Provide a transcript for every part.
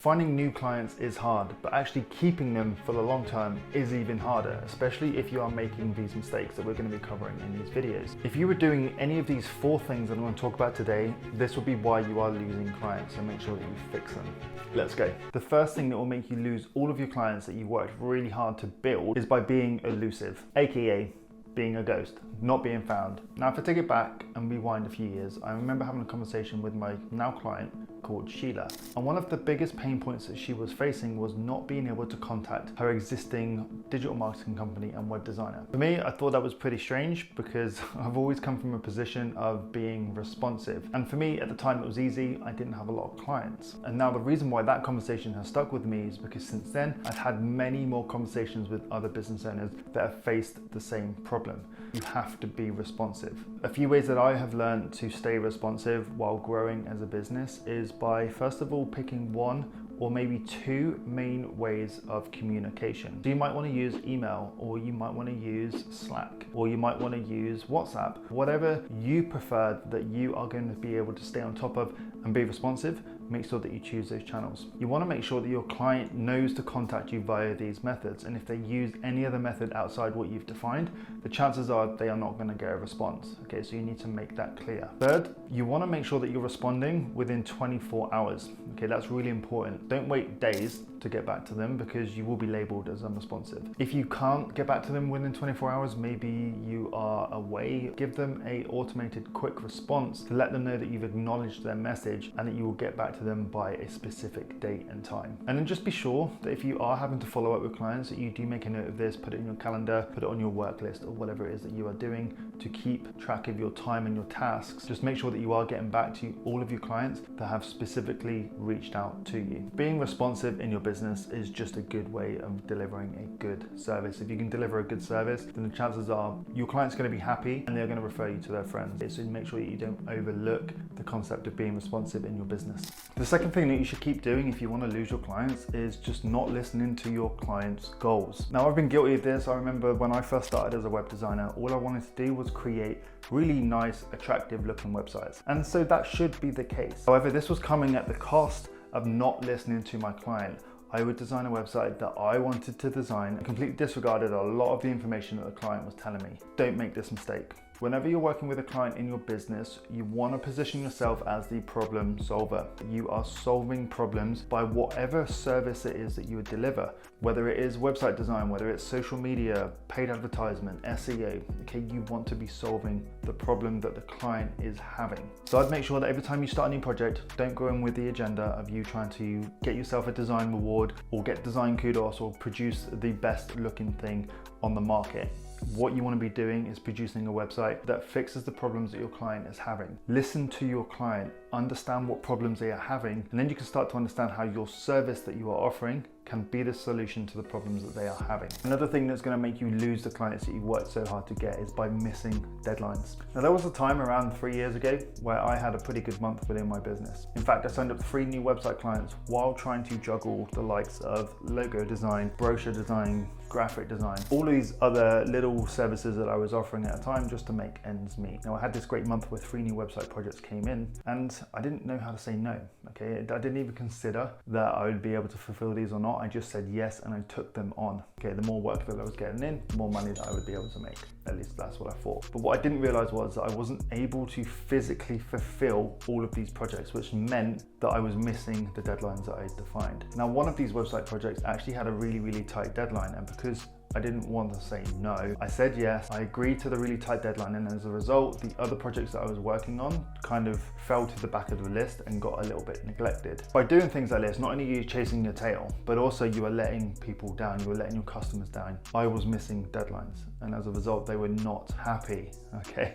Finding new clients is hard, but actually keeping them for the long term is even harder, especially if you are making these mistakes that we're going to be covering in these videos. If you were doing any of these 4 things that I'm going to talk about today, this will be why you are losing clients, so make sure that you fix them. Let's go. The first thing that will make you lose all of your clients that you worked really hard to build is by being elusive, aka being a ghost, not being found. Now, if I take it back and rewind a few years, I remember having a conversation with my now client called Sheila. And one of the biggest pain points that she was facing was not being able to contact her existing digital marketing company and web designer. For me, I thought that was pretty strange because I've always come from a position of being responsive. And for me, at the time, it was easy. I didn't have a lot of clients. And now the reason why that conversation has stuck with me is because since then, I've had many more conversations with other business owners that have faced the same problem. You have to be responsive. A few ways that I have learned to stay responsive while growing as a business is by, first of all, picking 1 or maybe 2 main ways of communication. So you might want to use email, or you might want to use Slack, or you might want to use WhatsApp. Whatever you prefer that you are going to be able to stay on top of and be responsive, make sure that you choose those channels. You want to make sure that your client knows to contact you via these methods, and if they use any other method outside what you've defined, the chances are they are not going to get a response. Okay, so you need to make that clear. Third, you want to make sure that you're responding within 24 hours. Okay, that's really important. Don't wait days to get back to them because you will be labeled as unresponsive. If you can't get back to them within 24 hours, maybe you are away, give them a automated quick response to let them know that you've acknowledged their message and that you will get back to them by a specific date and time. And then just be sure that if you are having to follow up with clients, that you do make a note of this, put it in your calendar, put it on your work list, or whatever it is that you are doing to keep track of your time and your tasks. Just make sure that you are getting back to all of your clients that have specifically reached out to you. Being responsive in your business is just a good way of delivering a good service. If you can deliver a good service, then the chances are your client's going to be happy and they're going to refer you to their friends. So make sure that you don't overlook the concept of being responsive in your business. The second thing that you should keep doing if you want to lose your clients is just not listening to your clients' goals. Now, I've been guilty of this. I remember when I first started as a web designer, all I wanted to do was create really nice, attractive looking websites. And so that should be the case. However, this was coming at the cost of not listening to my client. I would design a website that I wanted to design and completely disregarded a lot of the information that the client was telling me. Don't make this mistake. Whenever you're working with a client in your business, you want to position yourself as the problem solver. You are solving problems by whatever service it is that you would deliver, whether it is website design, whether it's social media, paid advertisement, SEO. Okay, you want to be solving the problem that the client is having. So I'd make sure that every time you start a new project, don't go in with the agenda of you trying to get yourself a design reward or get design kudos or produce the best looking thing on the market. What you want to be doing is producing a website that fixes the problems that your client is having. Listen to your client, understand what problems they are having, and then you can start to understand how your service that you are offering can be the solution to the problems that they are having. Another thing that's going to make you lose the clients that you worked so hard to get is by missing deadlines. Now, there was a time around 3 years ago where I had a pretty good month within my business. In fact, I signed up 3 new website clients while trying to juggle the likes of logo design, brochure design, graphic design, all of these other little services that I was offering at a time just to make ends meet. Now, I had this great month where 3 new website projects came in and I didn't know how to say no. Okay, I didn't even consider that I would be able to fulfill these or not. I just said yes and I took them on. Okay, the more work that I was getting in, the more money that I would be able to make. At least that's what I thought. But what I didn't realize was that I wasn't able to physically fulfill all of these projects, which meant that I was missing the deadlines that I had defined. Now, one of these website projects actually had a really tight deadline, and because I didn't want to say no, I said yes, I agreed to the really tight deadline, and as a result, the other projects that I was working on kind of fell to the back of the list and got a little bit neglected. By doing things like this, not only are you chasing your tail, but also you are letting people down, you are letting your customers down. I was missing deadlines, and as a result, they were not happy, okay?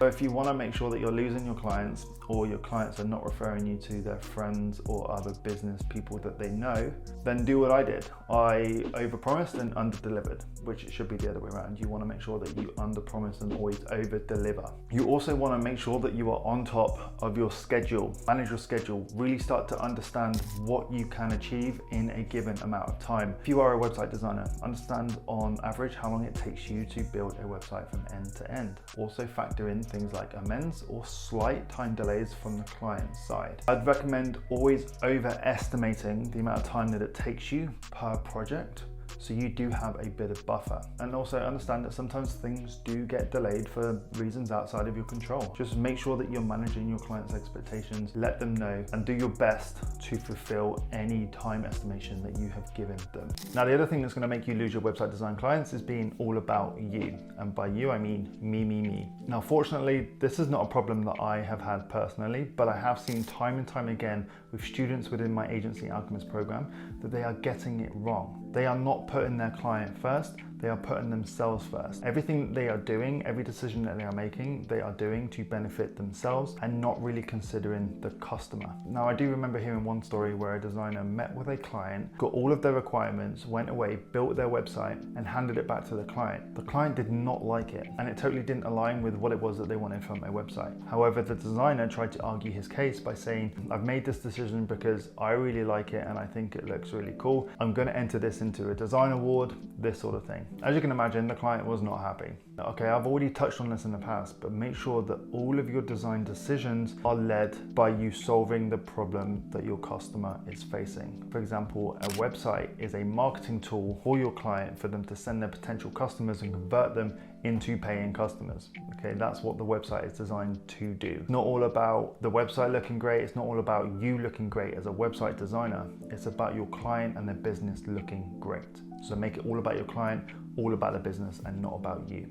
So if you want to make sure that you're losing your clients, or your clients are not referring you to their friends or other business people that they know, then do what I did. I overpromised and underdelivered, which it should be the other way around. You want to make sure that you underpromise and always over-deliver. You also want to make sure that you are on top of your schedule. Manage your schedule. Really start to understand what you can achieve in a given amount of time. If you are a website designer, understand on average how long it takes you you to build a website from end to end. Also factor in things like amends or slight time delays from the client side. I'd recommend always overestimating the amount of time that it takes you per project, so you do have a bit of buffer. And also understand that sometimes things do get delayed for reasons outside of your control. Just make sure that you're managing your clients' expectations, let them know, and do your best to fulfill any time estimation that you have given them. Now, the other thing that's going to make you lose your website design clients is being all about you. And by you, I mean me. Now, fortunately, this is not a problem that I have had personally, but I have seen time and time again with students within my Agency Alchemist program that they are getting it wrong. They are not putting their client first, they are putting themselves first. Everything that they are doing, every decision that they are making, they are doing to benefit themselves and not really considering the customer. Now, I do remember hearing one story where a designer met with a client, got all of their requirements, went away, built their website, and handed it back to the client. The client did not like it, and it totally didn't align with what it was that they wanted from their website. However, the designer tried to argue his case by saying, I've made this decision because I really like it and I think it looks really cool. I'm going to enter this into a design award, this sort of thing. As you can imagine, the client was not happy. Okay, I've already touched on this in the past, but make sure that all of your design decisions are led by you solving the problem that your customer is facing. For example, a website is a marketing tool for your client for them to send their potential customers and convert them into paying customers. Okay, that's what the website is designed to do. It's not all about the website looking great. It's not all about you looking great as a website designer. It's about your client and their business looking great. So make it all about your client, all about the business, and not about you.